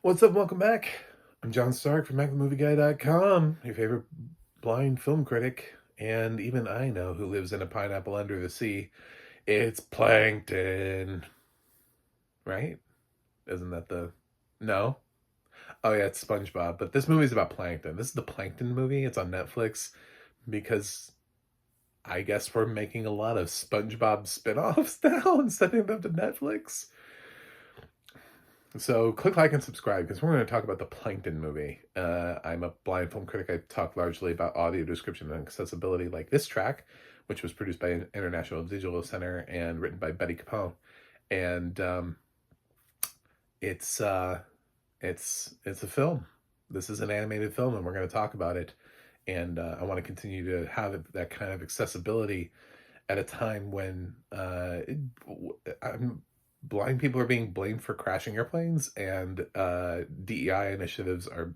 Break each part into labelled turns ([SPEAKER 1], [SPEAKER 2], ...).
[SPEAKER 1] What's up? Welcome back. I'm John Stark from MacTheMovieGuy.com, your favorite blind film critic, and even I know who lives in a pineapple under the sea. It's Plankton, right? Isn't that the... No? Oh yeah, it's SpongeBob, but this movie's about Plankton. This is the Plankton movie. It's on Netflix because I guess we're making a lot of SpongeBob spin-offs now and sending them to Netflix. So click like and subscribe because we're going to talk about the Plankton movie. I'm a blind film critic. I talk largely about audio description and accessibility, like this track, which was produced by International Digital Center and written by Betty Capone. And it's it's a film. This is an animated film, and we're going to talk about it. And I want to continue to have that kind of accessibility at a time when blind people are being blamed for crashing airplanes, and DEI initiatives are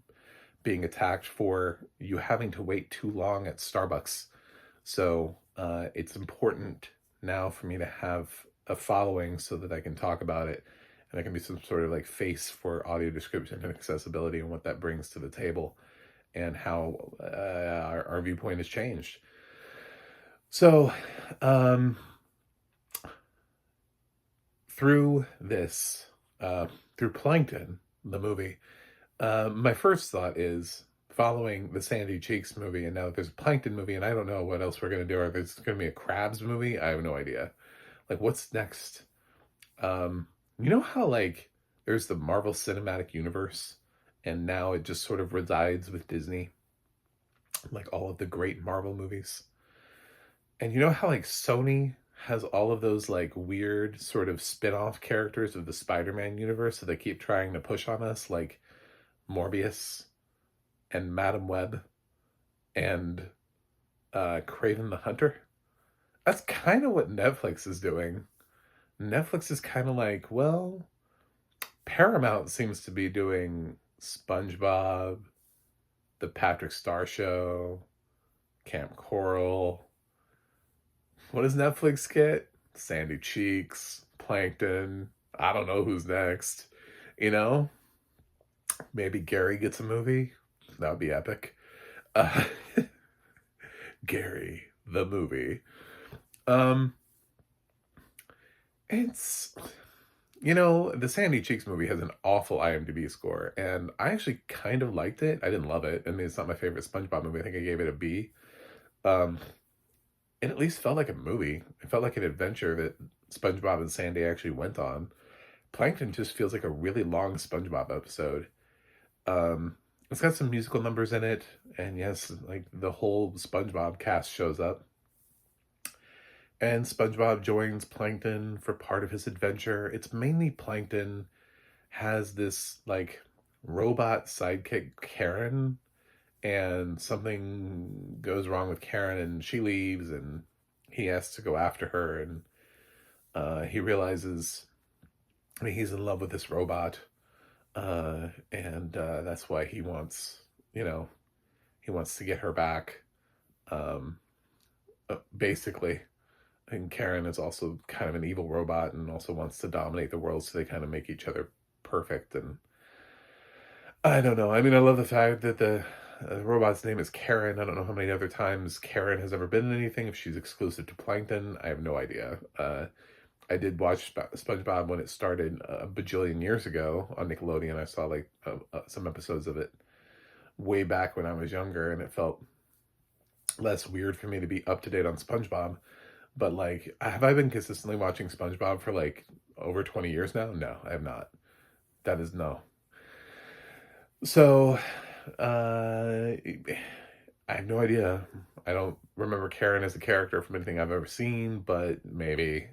[SPEAKER 1] being attacked for you having to wait too long at Starbucks. So it's important now for me to have a following so that I can talk about it, and I can be some sort of like face for audio description and accessibility and what that brings to the table and how our viewpoint has changed. So, through this, through Plankton, the movie, my first thought is following the Sandy Cheeks movie, and now there's a Plankton movie, and I don't know what else we're going to do. Or there's going to be a Crabs movie. I have no idea. Like, what's next? You know how, like, there's the Marvel Cinematic Universe, and now it just sort of resides with Disney, like all of the great Marvel movies. And you know how, like, Sony has all of those like weird sort of spin-off characters of the Spider-Man universe that they keep trying to push on us, like Morbius and Madam Web and Craven the Hunter. That's kind of what Netflix is doing. Netflix is kind of like, well, Paramount seems to be doing SpongeBob, The Patrick Star Show, Camp Coral. What does Netflix get? Sandy Cheeks, Plankton. I don't know who's next. You know? Maybe Gary gets a movie. That would be epic. Uh, Gary, the movie. Um, it's, the Sandy Cheeks movie has an awful IMDb score, and I actually kind of liked it. I didn't love it. I mean, it's not my favorite SpongeBob movie. I think I gave it a B. Um, it at least felt like a movie. It felt like an adventure that SpongeBob and Sandy actually went on. Plankton just feels like a really long SpongeBob episode. It's got some musical numbers in it, and yes, like the whole SpongeBob cast shows up. And SpongeBob joins Plankton for part of his adventure. It's mainly Plankton has this like robot sidekick Karen, and something goes wrong with Karen and she leaves, and he has to go after her, and he realizes, I mean, he's in love with this robot, and that's why he wants to get her back, um, basically. And Karen is also kind of an evil robot and also wants to dominate the world, so they kind of make each other perfect. And I don't know. I mean, I love the fact that the robot's name is Karen. I don't know how many other times Karen has ever been in anything. If she's exclusive to Plankton, I have no idea. I did watch SpongeBob when it started a bajillion years ago on Nickelodeon. I saw like some episodes of it way back when I was younger, and it felt less weird for me to be up to date on SpongeBob. But like, have I been consistently watching SpongeBob for like over 20 years now? No, I have not. That is no. So, I have no idea. I don't remember Karen as a character from anything I've ever seen, but maybe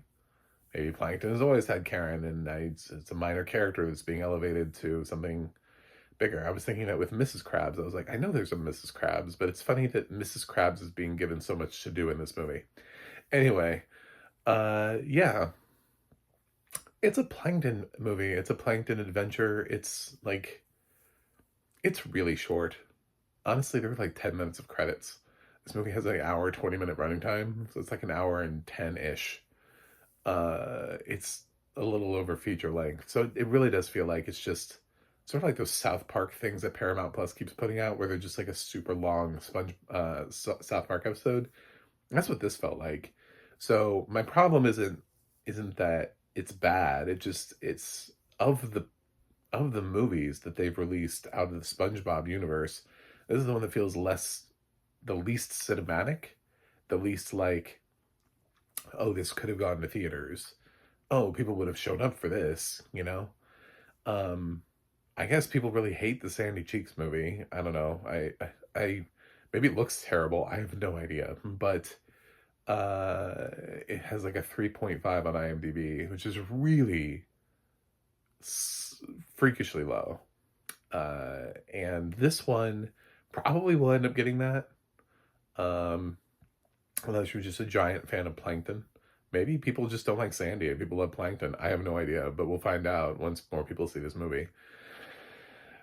[SPEAKER 1] Plankton has always had Karen, and it's a minor character that's being elevated to something bigger. I was thinking that with Mrs. Krabs. I was like, I know there's a Mrs. Krabs, but it's funny that Mrs. Krabs is being given so much to do in this movie. Anyway, yeah, it's a Plankton movie. It's a Plankton adventure. It's really short. Honestly, there were like 10 minutes of credits. This movie has like an hour, 20-minute running time, so it's like an hour and 10-ish. It's a little over feature length, so it really does feel like it's just sort of like those South Park things that Paramount Plus keeps putting out, where they're just like a super long South Park episode. That's what this felt like. So my problem isn't that it's bad. It's of the movies that they've released out of the SpongeBob universe. This is the one that feels the least cinematic, the least like, oh, this could have gone to theaters. Oh, people would have shown up for this, you know? Um, I guess people really hate the Sandy Cheeks movie. I don't know. I maybe it looks terrible. I have no idea. But it has like a 3.5 on IMDb, which is really freakishly low. And this one probably will end up getting that. Um, Unless you're just a giant fan of Plankton. Maybe people just don't like Sandy and people love Plankton. I have no idea, but we'll find out once more people see this movie.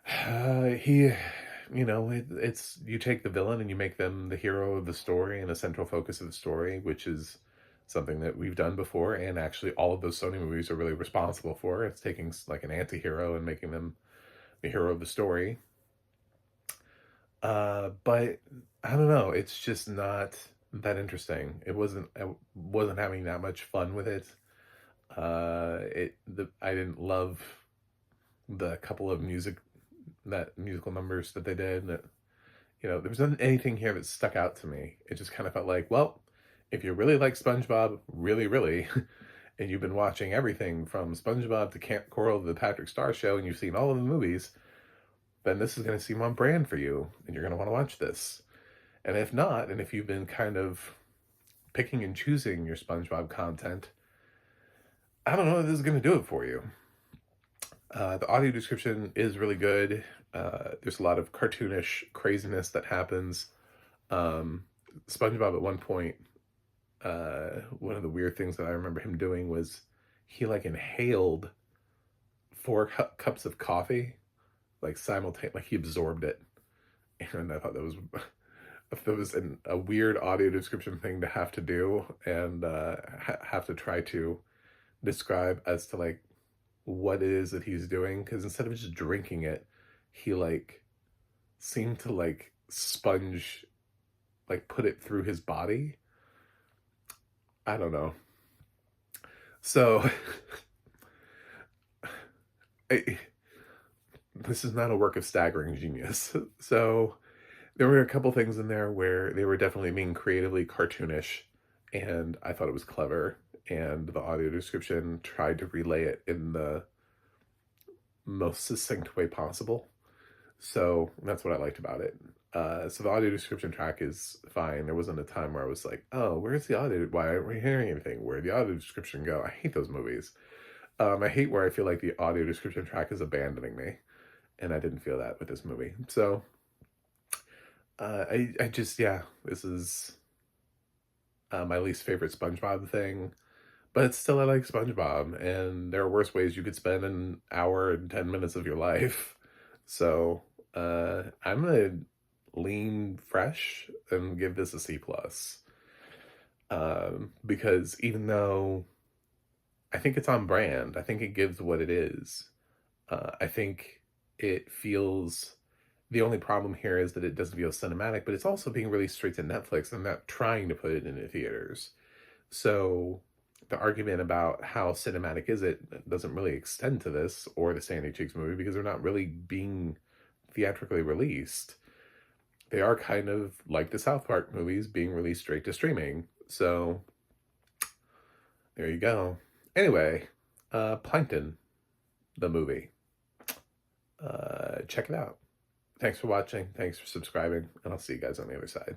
[SPEAKER 1] He, it's you take the villain and you make them the hero of the story and the central focus of the story, which is something that we've done before, and actually all of those Sony movies are really responsible for. It's taking like an anti-hero and making them the hero of the story. But I don't know. It's just not that interesting. I wasn't having that much fun with it. I didn't love the couple of musical numbers that they did. That, there wasn't anything here that stuck out to me. It just kind of felt like, well, if you really like SpongeBob, really, really, and you've been watching everything from SpongeBob to Camp Coral to the Patrick Star Show, and you've seen all of the movies, then this is going to seem on brand for you, and you're going to want to watch this. And if not, and if you've been kind of picking and choosing your SpongeBob content, I don't know if this is going to do it for you. The audio description is really good. There's a lot of cartoonish craziness that happens. SpongeBob at one point, one of the weird things that I remember him doing was he like inhaled 4 cups of coffee, like simultaneously, like he absorbed it. And I thought that was a weird audio description thing to have to do and have to try to describe as to like what it is that he's doing, because instead of just drinking it, he like seemed to like sponge, like put it through his body. I don't know. So this is not a work of staggering genius. So there were a couple things in there where they were definitely being creatively cartoonish, and I thought it was clever, and the audio description tried to relay it in the most succinct way possible. So that's what I liked about it. So the audio description track is fine. There wasn't a time where I was like, oh, where's the audio? Why aren't we hearing anything? Where'd the audio description go? I hate those movies. I hate where I feel like the audio description track is abandoning me. And I didn't feel that with this movie. So I just, yeah, this is my least favorite SpongeBob thing. But still, I like SpongeBob. And there are worse ways you could spend an hour and 10 minutes of your life. So I'm going to lean fresh and give this a C+. Because even though I think it's on brand, I think it gives what it is. I think it feels, the only problem here is that it doesn't feel cinematic, but it's also being released straight to Netflix and not trying to put it into theaters. So the argument about how cinematic is it doesn't really extend to this or the Sandy Cheeks movie, because they're not really being theatrically released. They are kind of like the South Park movies being released straight to streaming. So there you go. Anyway, Plankton, the movie. Check it out. Thanks for watching. Thanks for subscribing. And I'll see you guys on the other side.